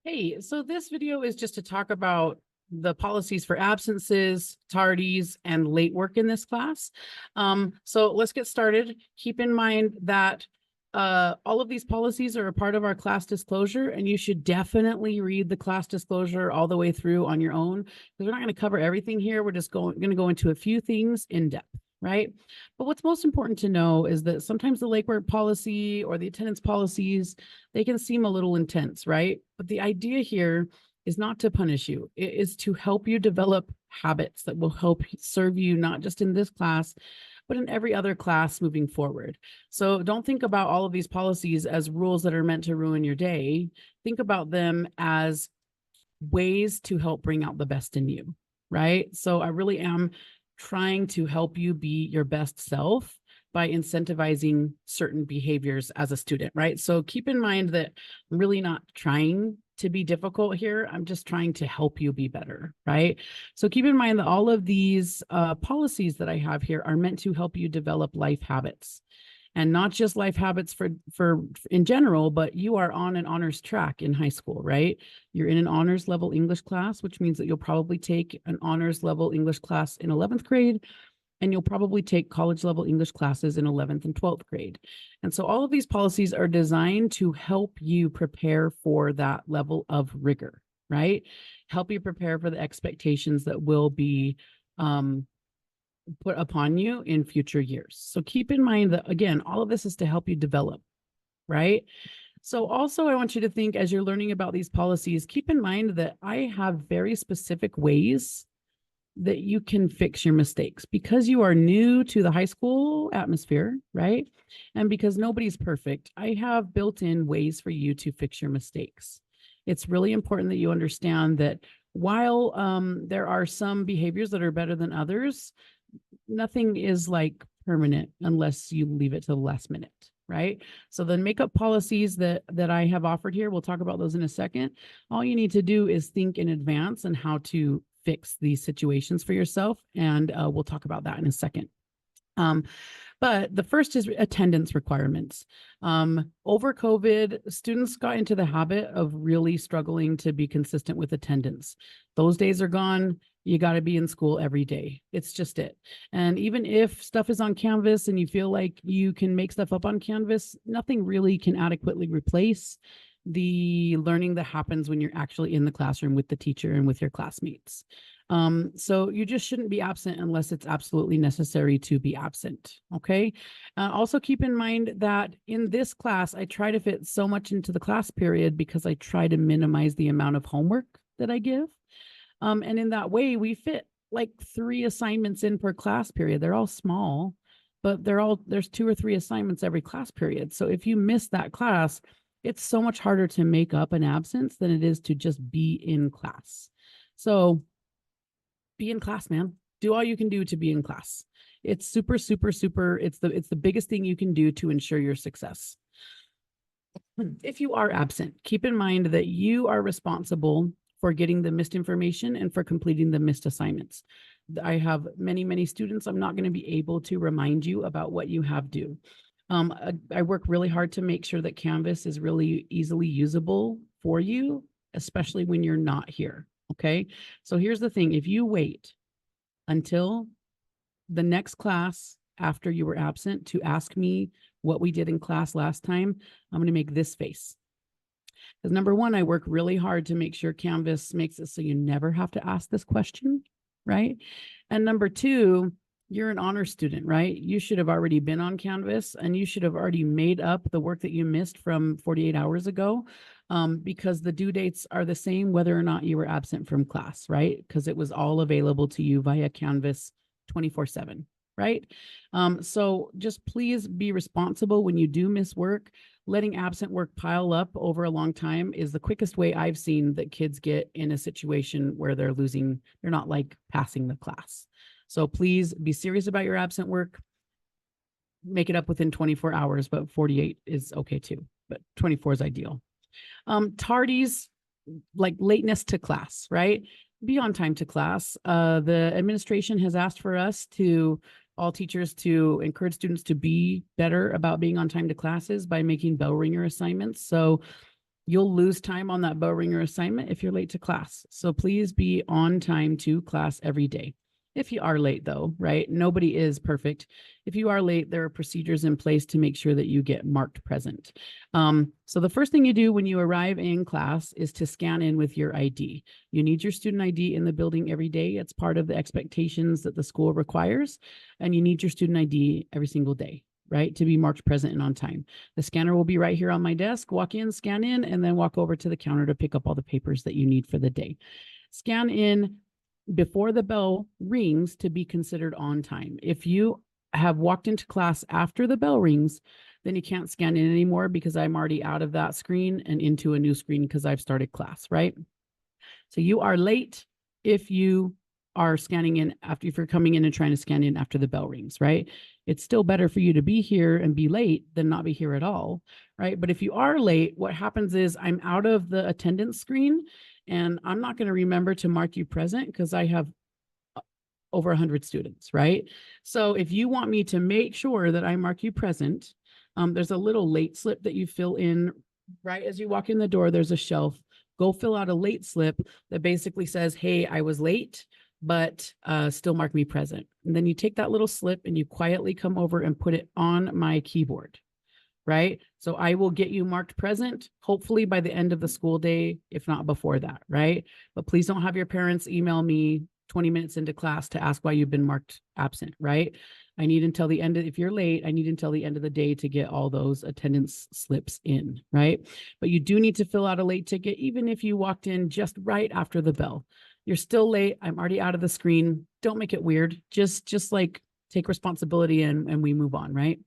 Hey, so this video is just to talk about the policies for absences, tardies, and late work in this class. So let's get started. Keep in mind that all of these policies are a part of our class disclosure, and you should definitely read the class disclosure all the way through on your own, because we're not going to cover everything here. We're just going to go into a few things in depth. Right. But what's most important to know is that sometimes the late work policy or the attendance policies, they can seem a little intense, right? But the idea here is not to punish you. It is to help you develop habits that will help serve you not just in this class, but in every other class moving forward. So don't think about all of these policies as rules that are meant to ruin your day. Think about them as ways to help bring out the best in you, right? So I really am trying to help you be your best self by incentivizing certain behaviors as a student, right? So keep in mind that I'm really not trying to be difficult here. I'm just trying to help you be better, right? So keep in mind that all of these policies that I have here are meant to help you develop life habits. And not just life habits for in general, but you are on an honors track in high school, right? You're in an honors level English class, which means that you'll probably take an honors level English class in 11th grade, and you'll probably take college level English classes in 11th and 12th grade. And so all of these policies are designed to help you prepare for that level of rigor, right? Help you prepare for the expectations that will be put upon you in future years. So keep in mind that, again, all of this is to help you develop, right? So also I want you to think, as you're learning about these policies, keep in mind that I have very specific ways that you can fix your mistakes because you are new to the high school atmosphere, right? And because nobody's perfect, I have built in ways for you to fix your mistakes. It's really important that you understand that while there are some behaviors that are better than others, nothing is like permanent unless you leave it to the last minute, right? So the makeup policies that I have offered here, we'll talk about those in a second. All you need to do is think in advance on how to fix these situations for yourself, and we'll talk about that in a second. But the first is attendance requirements. Over COVID, students got into the habit of really struggling to be consistent with attendance. Those days are gone. You got to be in school every day. It's just it. And even if stuff is on Canvas and you feel like you can make stuff up on Canvas, nothing really can adequately replace the learning that happens when you're actually in the classroom with the teacher and with your classmates. So you just shouldn't be absent unless it's absolutely necessary to be absent. Okay. Also keep in mind that in this class, I try to fit so much into the class period because I try to minimize the amount of homework that I give. And in that way, we fit like 3 assignments in per class period. They're all small, but there's 2 or 3 assignments every class period. So if you miss that class, it's so much harder to make up an absence than it is to just be in class. So be in class, man. Do all you can do to be in class. It's super, super, super. It's the biggest thing you can do to ensure your success. If you are absent, keep in mind that you are responsible for getting the missed information and for completing the missed assignments. I have many, many students. I'm not going to be able to remind you about what you have due. I work really hard to make sure that Canvas is really easily usable for you, especially when you're not here. Okay. So here's the thing. If you wait until the next class after you were absent to ask me what we did in class last time, I'm going to make this face. Because number one, I work really hard to make sure Canvas makes it so you never have to ask this question, right? And number two, you're an honor student, right? You should have already been on Canvas and you should have already made up the work that you missed from 48 hours ago, because the due dates are the same whether or not you were absent from class, right? Because it was all available to you via Canvas 24/7, right? So just please be responsible when you do miss work. Letting absent work pile up over a long time is the quickest way I've seen that kids get in a situation where they're not like passing the class. So please be serious about your absent work. Make it up within 24 hours, but 48 is okay too, but 24 is ideal. Tardies, like lateness to class, right? Be on time to class. The administration has asked for us all teachers to encourage students to be better about being on time to classes by making bell ringer assignments. So You'll lose time on that bell ringer assignment if you're late to class. So please be on time to class every day. If you are late though, right? Nobody is perfect. If you are late, there are procedures in place to make sure that you get marked present. So the first thing you do when you arrive in class is to scan in with your ID. You need your student ID in the building every day. It's part of the expectations that the school requires, and you need your student ID every single day, right, to be marked present and on time. The scanner will be right here on my desk. Walk in, scan in, and then walk over to the counter to pick up all the papers that you need for the day. Scan in before the bell rings to be considered on time. If you have walked into class after the bell rings, then you can't scan in anymore because I'm already out of that screen and into a new screen because I've started class, right? So you are late if you are scanning in after, if you're coming in and trying to scan in after the bell rings, right? It's still better for you to be here and be late than not be here at all, right? But if you are late, what happens is I'm out of the attendance screen and I'm not going to remember to mark you present because I have over 100 students, right? So if you want me to make sure that I mark you present, there's a little late slip that you fill in right as you walk in the door. There's a shelf. Go fill out a late slip that basically says, hey, I was late, but still mark me present. And then you take that little slip and you quietly come over and put it on my keyboard, right? So I will get you marked present, hopefully by the end of the school day, if not before that, right? But please don't have your parents email me 20 minutes into class to ask why you've been marked absent, right? I need until the end of, if you're late, I need until the end of the day to get all those attendance slips in, right? But you do need to fill out a late ticket, even if you walked in just right after the bell. You're still late. I'm already out of the screen. Don't make it weird. Just like take responsibility and we move on, right?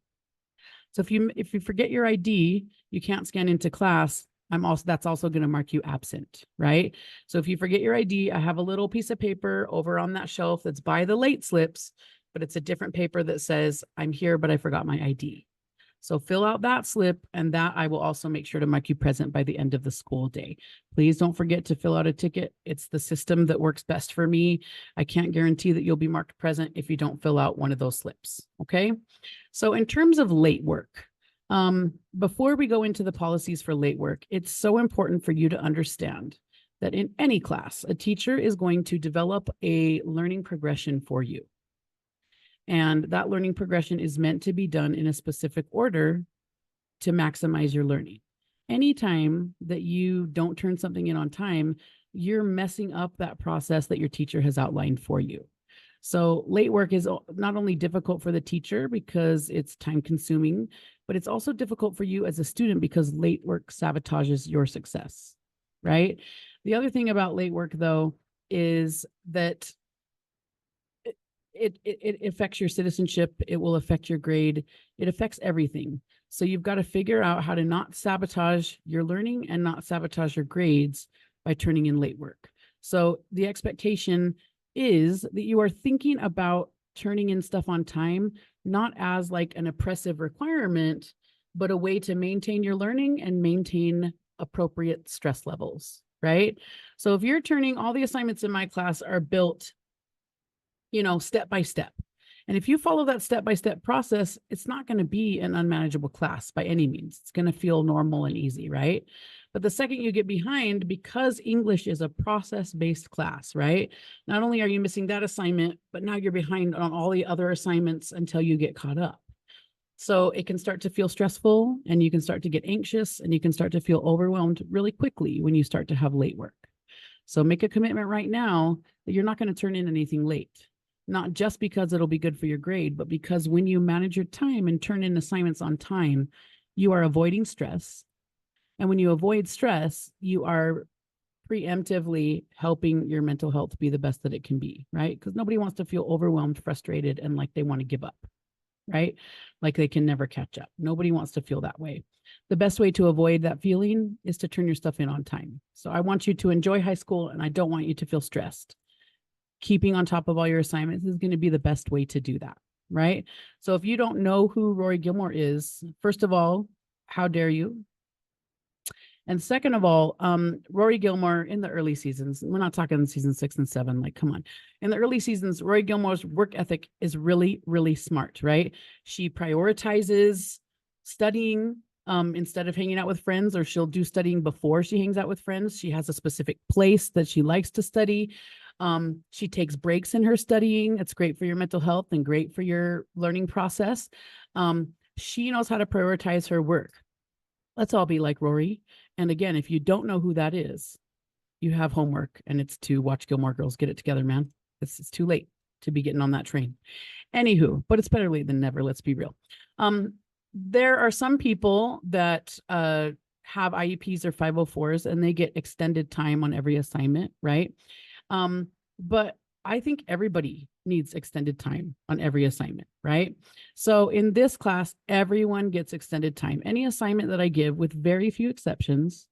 So if you forget your ID, you can't scan into class. That's also going to mark you absent, right? So if you forget your ID, I have a little piece of paper over on that shelf that's by the late slips, but it's a different paper that says I'm here, but I forgot my ID. So fill out that slip, and that I will also make sure to mark you present by the end of the school day. Please don't forget to fill out a ticket. It's the system that works best for me. I can't guarantee that you'll be marked present if you don't fill out one of those slips, okay? So in terms of late work, before we go into the policies for late work, it's so important for you to understand that in any class, a teacher is going to develop a learning progression for you. And that learning progression is meant to be done in a specific order to maximize your learning. Anytime that you don't turn something in on time, you're messing up that process that your teacher has outlined for you. So late work is not only difficult for the teacher because it's time consuming, but it's also difficult for you as a student because late work sabotages your success, right? The other thing about late work though, is that it affects your citizenship. It will affect your grade. It affects everything. So you've got to figure out how to not sabotage your learning and not sabotage your grades by turning in late work. So the expectation is that you are thinking about turning in stuff on time, not as like an oppressive requirement, but a way to maintain your learning and maintain appropriate stress levels, right? So if you're turning, all the assignments in my class are built, step by step. And if you follow that step-by-step process, it's not going to be an unmanageable class by any means. It's going to feel normal and easy, right? But the second you get behind, because English is a process-based class, right? Not only are you missing that assignment, but now you're behind on all the other assignments until you get caught up. So it can start to feel stressful, and you can start to get anxious, and you can start to feel overwhelmed really quickly when you start to have late work. So make a commitment right now that you're not going to turn in anything late. Not just because it'll be good for your grade, but because when you manage your time and turn in assignments on time, you are avoiding stress. And when you avoid stress, you are preemptively helping your mental health be the best that it can be, right? Because nobody wants to feel overwhelmed, frustrated, and like they want to give up, right? Like they can never catch up. Nobody wants to feel that way. The best way to avoid that feeling is to turn your stuff in on time. So I want you to enjoy high school, and I don't want you to feel stressed. Keeping on top of all your assignments is going to be the best way to do that, right? So if you don't know who Rory Gilmore is, first of all, how dare you? And second of all, Rory Gilmore in the early seasons, we're not talking season 6 and 7, like, come on. In the early seasons, Rory Gilmore's work ethic is really, really smart, right? She prioritizes studying. instead of hanging out with friends, or she'll do studying before she hangs out with friends. She has a specific place that she likes to study. She takes breaks in her studying. It's great for your mental health and great for your learning process. She knows how to prioritize her work. Let's all be like Rory. And again, if you don't know who that is, you have homework, and it's to watch Gilmore Girls. Get it together, man. It's too late to be getting on that train. Anywho, but it's better late than never. Let's be real. There are some people that have IEPs or 504s, and they get extended time on every assignment, right? But I think everybody needs extended time on every assignment, right? So in this class, everyone gets extended time. Any assignment that I give, with very few exceptions,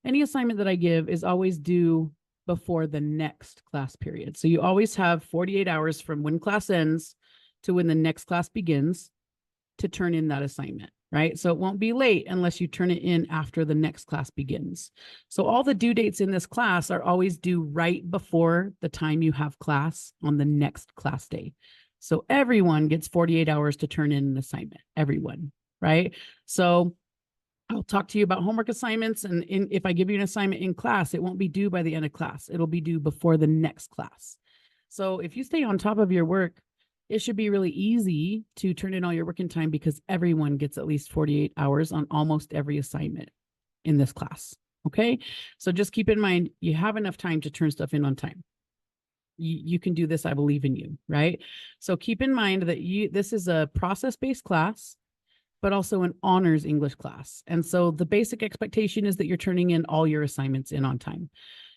any assignment that I give is always due before the next class period. So you always have 48 hours from when class ends to when the next class begins to turn in that assignment, right? So it won't be late unless you turn it in after the next class begins. So all the due dates in this class are always due right before the time you have class on the next class day. So everyone gets 48 hours to turn in an assignment, everyone, right? So I'll talk to you about homework assignments. And if I give you an assignment in class, it won't be due by the end of class. It'll be due before the next class. So if you stay on top of your work, it should be really easy to turn in all your work in time, because everyone gets at least 48 hours on almost every assignment in this class. Okay. So just keep in mind, you have enough time to turn stuff in on time. You can do this. I believe in you. Right. So keep in mind that this is a process-based class, but also an honors English class. And so the basic expectation is that you're turning in all your assignments in on time.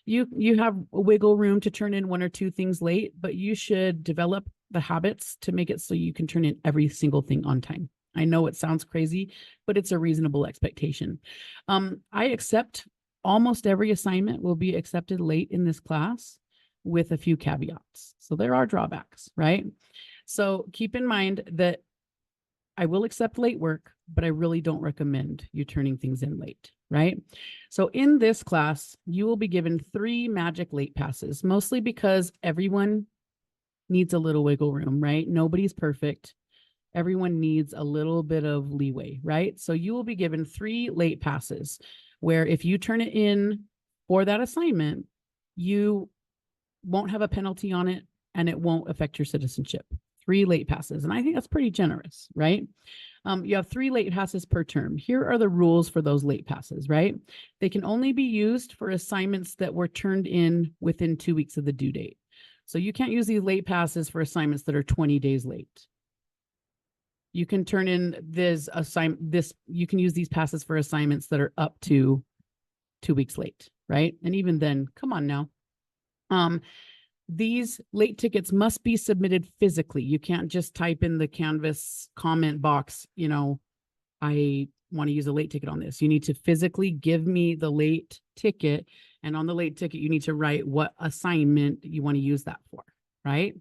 You have wiggle room to turn in one or two things late, but you should develop the habits to make it so you can turn in every single thing on time. I know it sounds crazy, but it's a reasonable expectation. I accept almost every assignment will be accepted late in this class, with a few caveats. So there are drawbacks, right? So keep in mind that I will accept late work, but I really don't recommend you turning things in late, right? So in this class, you will be given 3 magic late passes, mostly because everyone needs a little wiggle room, right? Nobody's perfect. Everyone needs a little bit of leeway, right? So you will be given 3 late passes, where if you turn it in for that assignment, you won't have a penalty on it, and it won't affect your citizenship. 3 late passes. And I think that's pretty generous, right? You have 3 late passes per term. Here are the rules for those late passes, right? They can only be used for assignments that were turned in within 2 weeks of the due date. So you can't use these late passes for assignments that are 20 days late. You can turn in you can use these passes for assignments that are up to 2 weeks late, right? And even then, come on now. These late tickets must be submitted physically. You can't just type in the Canvas comment box, I want to use a late ticket on this. You need to physically give me the late ticket. And on the late ticket, you need to write what assignment you want to use that for, right?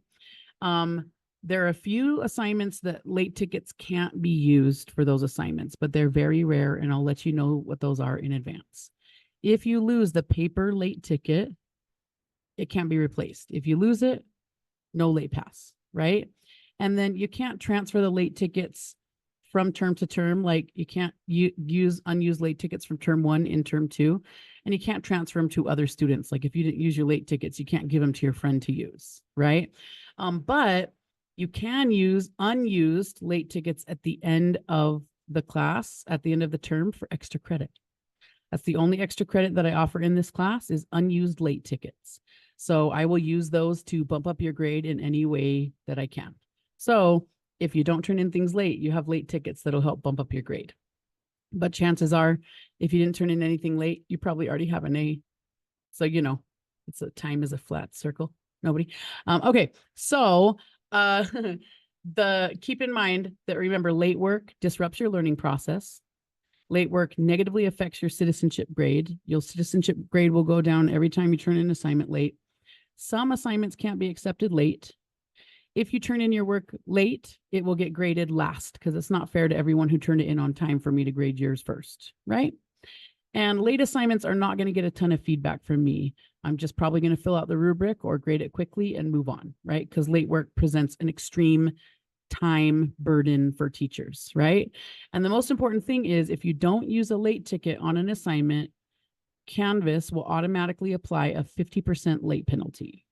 There are a few assignments that late tickets can't be used for those assignments, but they're very rare, and I'll let you know what those are in advance. If you lose the paper late ticket, it can't be replaced. If you lose it, no late pass, right? And then you can't transfer the late tickets from term to term. Like you can't use unused late tickets from term 1 in term 2, and you can't transfer them to other students. Like if you didn't use your late tickets, you can't give them to your friend to use, right? But you can use unused late tickets at the end of the class, at the end of the term, for extra credit. That's the only extra credit that I offer in this class, is unused late tickets. So I will use those to bump up your grade in any way that I can. So if you don't turn in things late, you have late tickets that'll help bump up your grade. But chances are, if you didn't turn in anything late, you probably already have an A. So, it's a time is a flat circle. Nobody. Okay. So keep in mind that, remember, late work disrupts your learning process. Late work negatively affects your citizenship grade. Your citizenship grade will go down every time you turn in an assignment late. Some assignments can't be accepted late. If you turn in your work late, it will get graded last, because it's not fair to everyone who turned it in on time for me to grade yours first, right? And late assignments are not going to get a ton of feedback from me. I'm just probably going to fill out the rubric or grade it quickly and move on, right? Because late work presents an extreme time burden for teachers, right? And the most important thing is if you don't use a late ticket on an assignment, Canvas will automatically apply a 50% late penalty.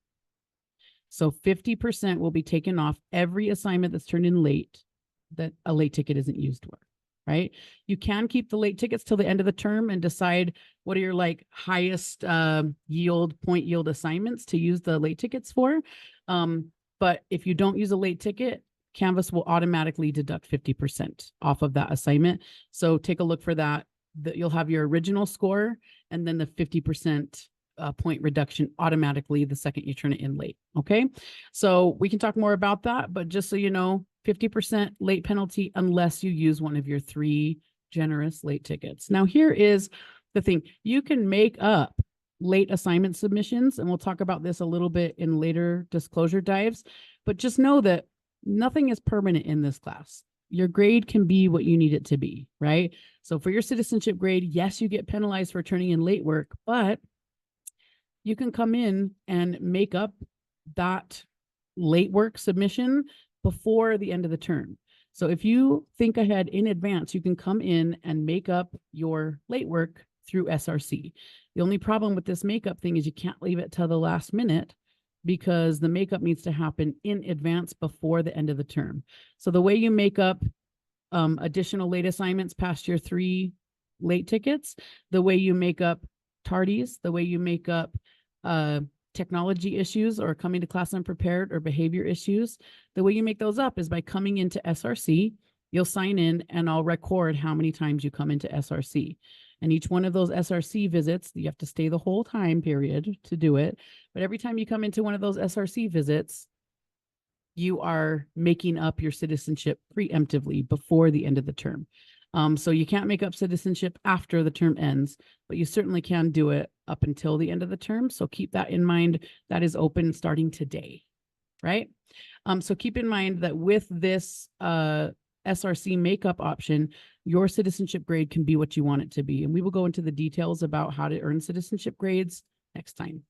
So 50% will be taken off every assignment that's turned in late that a late ticket isn't used for, right? You can keep the late tickets till the end of the term and decide what are your like highest point yield assignments to use the late tickets for. But if you don't use a late ticket, Canvas will automatically deduct 50% off of that assignment. So take a look for that. You'll have your original score and then the 50% point reduction automatically the second you turn it in late. Okay. So we can talk more about that, but just so you know, 50% late penalty unless you use one of your 3 generous late tickets. Now, here is the thing. You can make up late assignment submissions, and we'll talk about this a little bit in later disclosure dives, but just know that nothing is permanent in this class. Your grade can be what you need it to be, right? So for your citizenship grade, yes, you get penalized for turning in late work, but you can come in and make up that late work submission before the end of the term. So if you think ahead in advance, you can come in and make up your late work through SRC. The only problem with this makeup thing is you can't leave it till the last minute because the makeup needs to happen in advance before the end of the term. So the way you make up additional late assignments past your 3 late tickets, the way you make up tardies, the way you make up technology issues or coming to class unprepared or behavior issues, the way you make those up is by coming into SRC. You'll sign in and I'll record how many times you come into SRC. And each one of those SRC visits, you have to stay the whole time period to do it. But every time you come into one of those SRC visits, you are making up your citizenship preemptively before the end of the term. So you can't make up citizenship after the term ends, but you certainly can do it up until the end of the term. So keep that in mind. That is open starting today, right? So keep in mind that with this SRC makeup option, your citizenship grade can be what you want it to be. And we will go into the details about how to earn citizenship grades next time.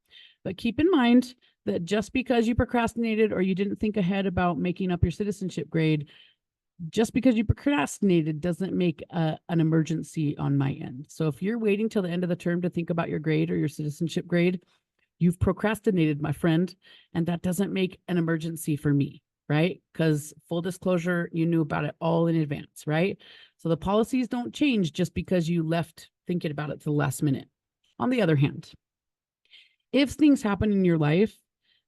But keep in mind that just because you procrastinated or you didn't think ahead about making up your citizenship grade, just because you procrastinated doesn't make an emergency on my end. So if you're waiting till the end of the term to think about your grade or your citizenship grade, you've procrastinated, my friend, and that doesn't make an emergency for me, right? Because full disclosure, you knew about it all in advance, right? So the policies don't change just because you left thinking about it to the last minute. On the other hand, if things happen in your life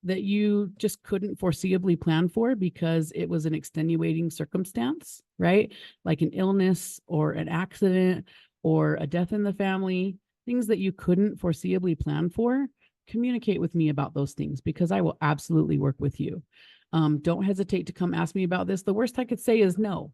that you just couldn't foreseeably plan for because it was an extenuating circumstance, right? Like an illness or an accident or a death in the family, things that you couldn't foreseeably plan for, communicate with me about those things because I will absolutely work with you. Don't hesitate to come ask me about this. The worst I could say is no,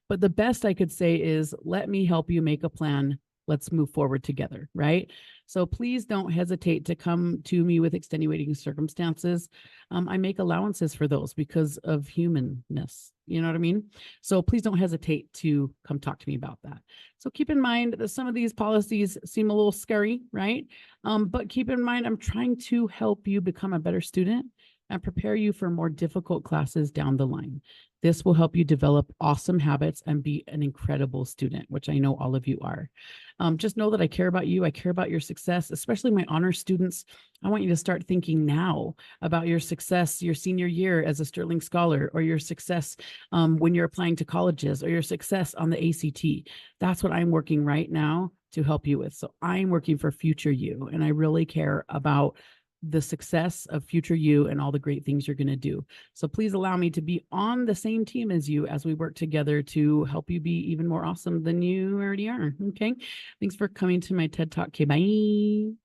but the best I could say is let me help you make a plan. Let's move forward together, right? So please don't hesitate to come to me with extenuating circumstances. I make allowances for those because of humanness. You know what I mean? So please don't hesitate to come talk to me about that. So keep in mind that some of these policies seem a little scary, right? But keep in mind, I'm trying to help you become a better student and prepare you for more difficult classes down the line. This will help you develop awesome habits and be an incredible student, which I know all of you are. Just know that I care about you. I care about your success, especially my honor students. I want you to start thinking now about your success your senior year as a Sterling Scholar, or your success when you're applying to colleges, or your success on the ACT. That's what I'm working right now to help you with. So I'm working for future you, and I really care about the success of future you and all the great things you're going to do. So please allow me to be on the same team as you as we work together to help you be even more awesome than you already are. Okay. Thanks for coming to my TED Talk. Okay, bye.